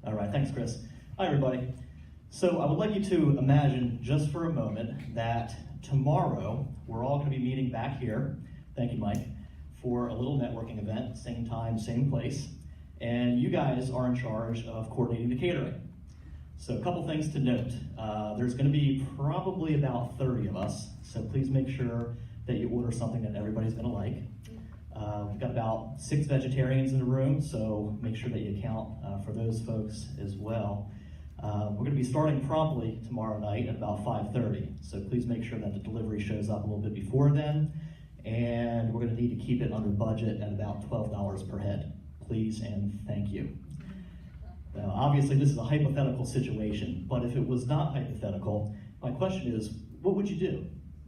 All right, thanks, Chris. Hi, everybody. So I would like you to imagine just for a moment that tomorrow we're all going to be meeting back here, thank you, Mike, for a little networking event, same time, same place, and you guys are in charge of coordinating the catering. So a couple things to note. There's going to be probably about 30 of us, so please make sure that you order something that everybody's going to like. We've got about 6 vegetarians in the room, so make sure that you account for those folks as well. We're going to be starting promptly tomorrow night at about 5:30, so please make sure that the delivery shows up a little bit before then, and we're going to need to keep it under budget at about $12 per head. Please and thank you. Now, obviously this is a hypothetical situation, but if it was not hypothetical, my question is, what would you do?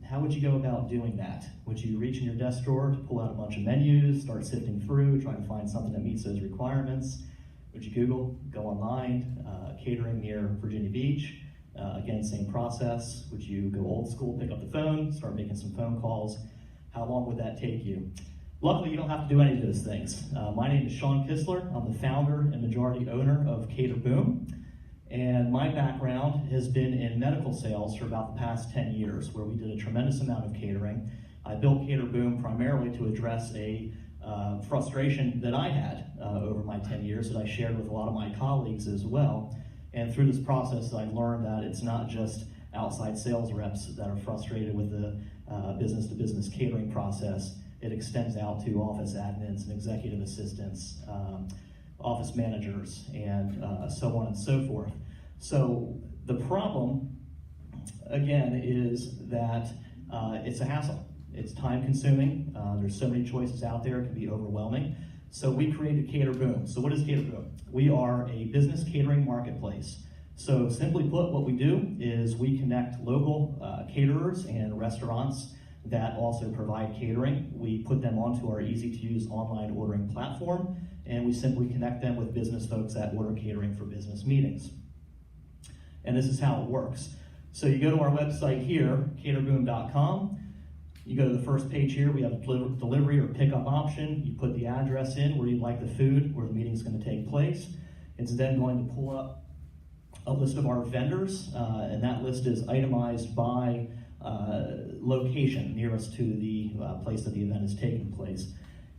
How would you go about doing that? Would you reach in your desk drawer to pull out a bunch of menus, start sifting through, trying to find something that meets those requirements? Would you Google, go online, catering near Virginia Beach? Again, same process. Would you go old school, pick up the phone, start making some phone calls? How long would that take you? Luckily, you don't have to do any of those things. My name is Sean Kistler. I'm the founder and majority owner of Cater Boom. And my background has been in medical sales for about the past 10 years, where we did a tremendous amount of catering. I built Cater Boom primarily to address a frustration that I had over my 10 years that I shared with a lot of my colleagues as well. And through this process, I've learned that it's not just outside sales reps that are frustrated with the business-to-business catering process. It extends out to office admins and executive assistants, office managers, and so on and so forth. So the problem, again, is that it's a hassle. It's time consuming. There's so many choices out there, it can be overwhelming. So we created Cater Boom. So what is Cater Boom? We are a business catering marketplace. So simply put, what we do is we connect local caterers and restaurants that also provide catering. We put them onto our easy-to-use online ordering platform, and we simply connect them with business folks that order catering for business meetings. And this is how it works. So you go to our website here, caterboom.com. You go to the first page here, we have a delivery or pickup option. You put the address in where you'd like the food, where the meeting's going to take place. It's then going to pull up a list of our vendors, and that list is itemized by location nearest to the place that the event is taking place.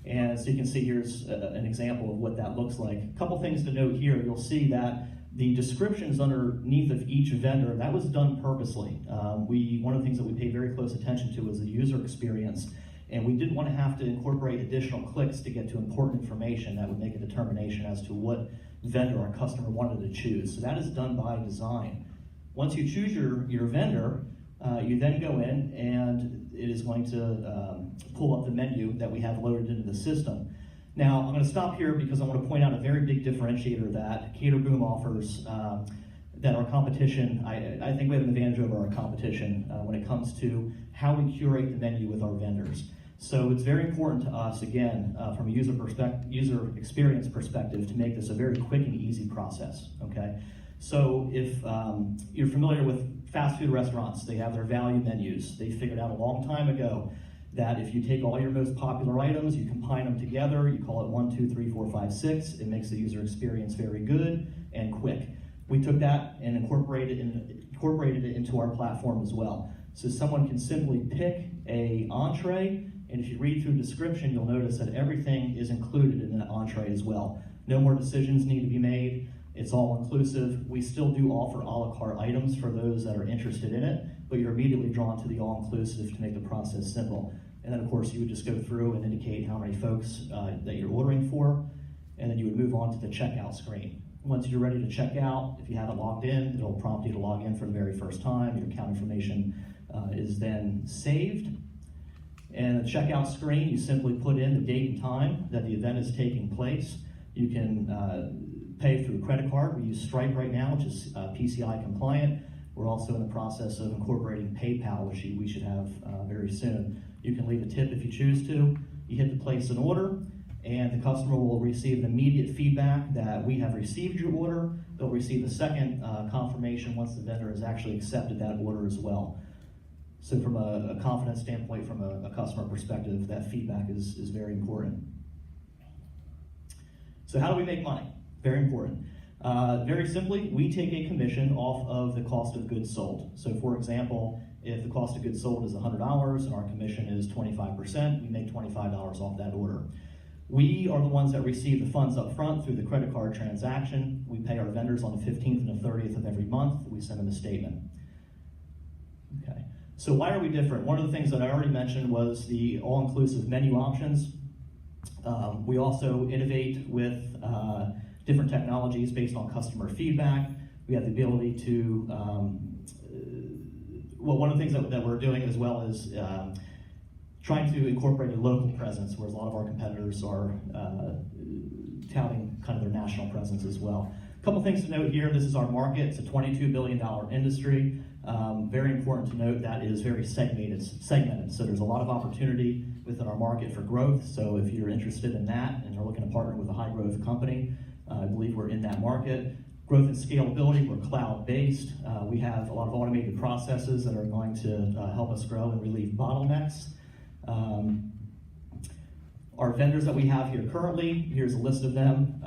And so you can see here's an example of what that looks like. A couple things to note here. You'll see that the descriptions underneath of each vendor, that was done purposely. One of the things that we pay very close attention to is the user experience, and we didn't want to have to incorporate additional clicks to get to important information that would make a determination as to what vendor our customer wanted to choose. So that is done by design. Once you choose your vendor, you then go in and it is going to pull up the menu that we have loaded into the system. Now, I'm going to stop here because I want to point out a very big differentiator that Cater Boom offers that our competition, I think we have an advantage over our competition when it comes to how we curate the menu with our vendors. So it's very important to us, again, from a user experience perspective, to make this a very quick and easy process, okay? So if you're familiar with fast food restaurants, they have their value menus. They figured out a long time ago that if you take all your most popular items, you combine them together, you call it 1, 2, 3, 4, 5, 6, it makes the user experience very good and quick. We took that and incorporated it into our platform as well. So someone can simply pick an entree, and if you read through the description, you'll notice that everything is included in that entree as well. No more decisions need to be made. It's all inclusive. We still do offer a la carte items for those that are interested in it, but you're immediately drawn to the all-inclusive to make the process simple. And then of course you would just go through and indicate how many folks that you're ordering for, and then you would move on to the checkout screen. Once you're ready to check out, if you haven't logged in, it'll prompt you to log in for the very first time. Your account information is then saved. And the checkout screen, you simply put in the date and time that the event is taking place. You can pay through credit card. We use Stripe right now, which is PCI compliant. We're also in the process of incorporating PayPal, which we should have very soon. You can leave a tip if you choose to. You hit the place an order, and the customer will receive an immediate feedback that we have received your order. They'll receive a second confirmation once the vendor has actually accepted that order as well. So from a confidence standpoint, from a customer perspective, that feedback is very important. So how do we make money? Very important. Very simply, we take a commission off of the cost of goods sold. So for example, if the cost of goods sold is $100 and our commission is 25%, we make $25 off that order. We are the ones that receive the funds up front through the credit card transaction. We pay our vendors on the 15th and the 30th of every month. We send them a statement. Okay. So why are we different? One of the things that I already mentioned was the all-inclusive menu options. We also innovate with different technologies based on customer feedback. We have the ability to, well, one of the things that we're doing as well is trying to incorporate a local presence, whereas a lot of our competitors are touting kind of their national presence as well. A couple things to note here, this is our market. It's a $22 billion industry. Very important to note that it is very segmented. So there's a lot of opportunity within our market for growth. So if you're interested in that and you're looking to partner with a high growth company, I believe we're in that market. Growth and scalability, we're cloud-based. We have a lot of automated processes that are going to help us grow and relieve bottlenecks. Our vendors that we have here currently, here's a list of them,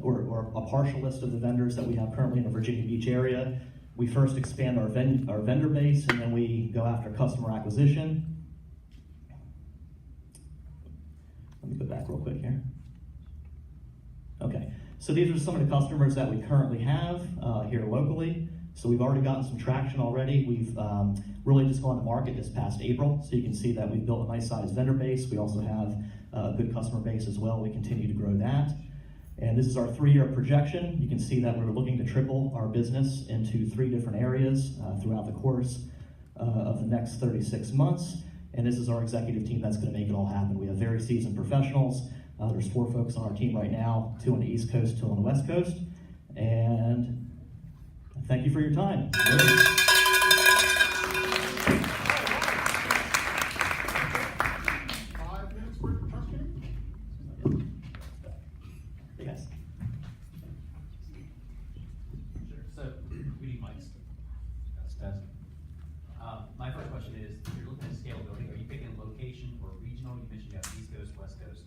or a partial list of the vendors that we have currently in the Virginia Beach area. We first expand our vendor base, and then we go after customer acquisition. Let me go back real quick here. Okay, so these are some of the customers that we currently have here locally. So we've already gotten some traction already. We've really just gone to market this past April. So you can see that we've built a nice sized vendor base. We also have a good customer base as well. We continue to grow that. And this is our 3-year projection. You can see that we're looking to triple our business into 3 different areas throughout the course of the next 36 months. And this is our executive team that's going to make it all happen. We have very seasoned professionals. There's 4 folks on our team right now, 2 on the East Coast, 2 on the West Coast. And thank you for your time. 5 minutes for questioning. Hey guys. Sure. So we need mics. Test. My first question is, if you're looking at scalability, are you picking location or regional? You mentioned you have East Coast, West Coast.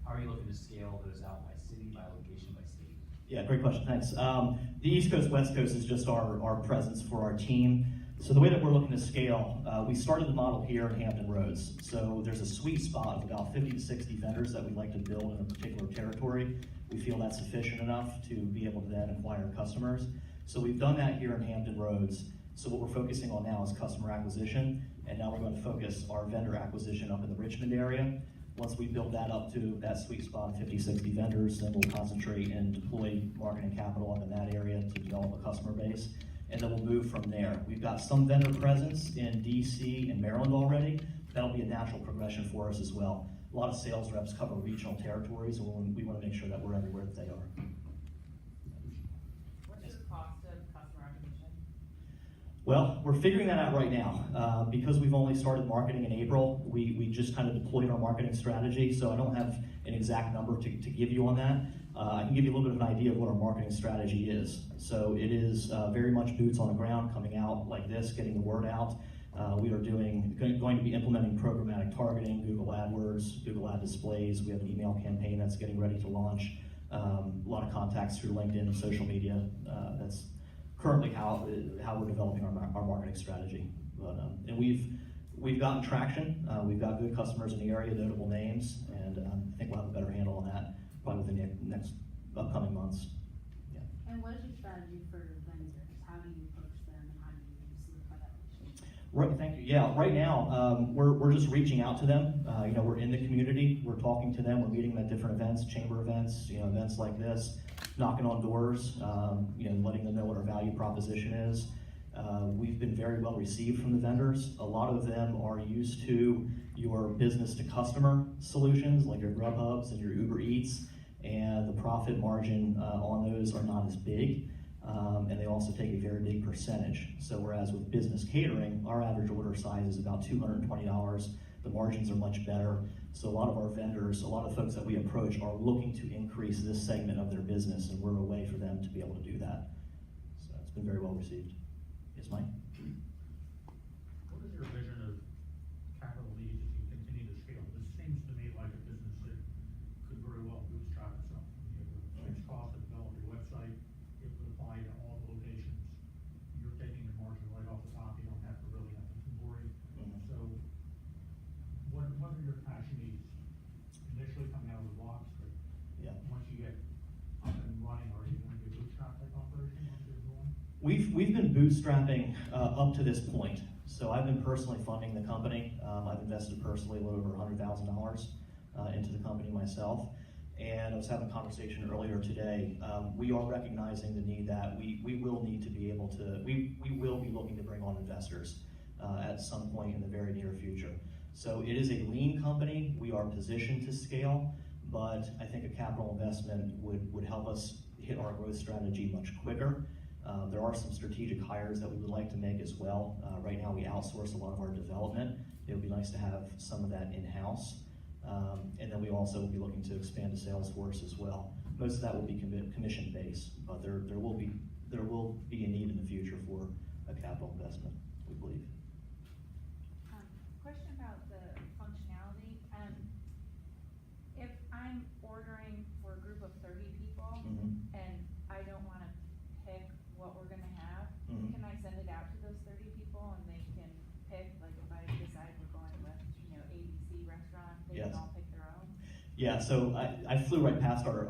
How are you looking to scale those out by city, by location, by state? Yeah, great question, thanks. The East Coast, West Coast is just our presence for our team. So the way that we're looking to scale, we started the model here in Hampton Roads. So there's a sweet spot of about 50 to 60 vendors that we'd like to build in a particular territory. We feel that's sufficient enough to be able to then acquire customers. So we've done that here in Hampton Roads. So what we're focusing on now is customer acquisition, and now we're going to focus our vendor acquisition up in the Richmond area. Once we build that up to that sweet spot of 50, 60 vendors, then we'll concentrate and deploy marketing capital up in that area to develop a customer base, and then we'll move from there. We've got some vendor presence in DC and Maryland already. That'll be a natural progression for us as well. A lot of sales reps cover regional territories, and we want to make sure that we're everywhere that they are. What's the cost of customer acquisition? Well, we're figuring that out right now. Because we've only started marketing in April, we just kind of deployed our marketing strategy, so I don't have an exact number to give you on that. I can give you a little bit of an idea of what our marketing strategy is. So it is very much boots on the ground, coming out like this, getting the word out. We are going to be implementing programmatic targeting, Google AdWords, Google Ad Displays. We have an email campaign that's getting ready to launch. A lot of contacts through LinkedIn and social media. That's currently how we're developing our marketing strategy. But, and we've gotten traction. We've got good customers in the area, notable names, and I think we'll have a better handle on that probably within the next upcoming months. Yeah. And what is your strategy for vendors? How do you approach them, and how do you solidify that relationship? Right, thank you. Yeah, right now we're just reaching out to them. We're in the community. We're talking to them. We're meeting them at different events, chamber events, events like this, knocking on doors, letting them know what our value proposition is. We've been very well received from the vendors. A lot of them are used to your business to customer solutions, like your Grubhubs and your Uber Eats, and the profit margin on those are not as big. And they also take a very big percentage. So whereas with business catering, our average order size is about $220. The margins are much better. So a lot of our vendors, a lot of folks that we approach are looking to increase this segment of their business, and we're a way for them to be able to do that. So it's been very well received. Yes, Mike? What is your vision of capital needs as you continue to scale? This seems to me like a business that could very well bootstrap itself. You have a fixed cost to develop your website, you We've been bootstrapping up to this point. So I've been personally funding the company. I've invested personally a little over $100,000 into the company myself. And I was having a conversation earlier today. We are recognizing the need that we will need to be able to, we will be looking to bring on investors at some point in the very near future. So it is a lean company. We are positioned to scale, but I think a capital investment would help us hit our growth strategy much quicker. There are some strategic hires that we would like to make as well. Right now we outsource a lot of our development. It would be nice to have some of that in-house. And then we also will be looking to expand the sales force as well. Most of that will be commission-based, but there will be a need in the future for a capital investment, we believe. Question about the functionality. If I'm ordering for a group of 30 people Mm-hmm. and I don't want to pick what we're going to have, Mhm. can I send it out to those 30 people and they can pick, like if I decide we're going with, ABC restaurant, they Yes. can all pick their own? Yeah, so I flew right past our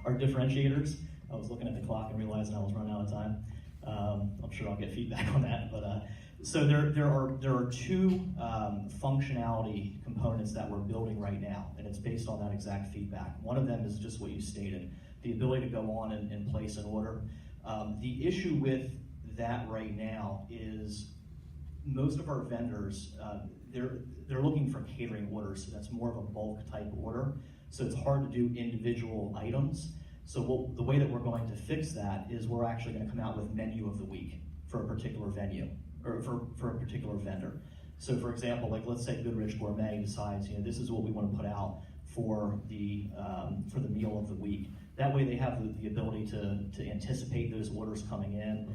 our differentiators. I was looking at the clock and realizing I was running out of time. I'm sure I'll get feedback on that, but so there are two functionality components that we're building right now, and it's based on that exact feedback. One of them is just what you stated, the ability to go on and place an order. The issue with that right now is most of our vendors, they're looking for catering orders, so that's more of a bulk type order. So it's hard to do individual items. So the way that we're going to fix that is we're actually going to come out with menu of the week for a particular venue, or for a particular vendor. So for example, like let's say Goodrich Gourmet decides, this is what we want to put out for the meal of the week. That way they have the ability to anticipate those orders coming in.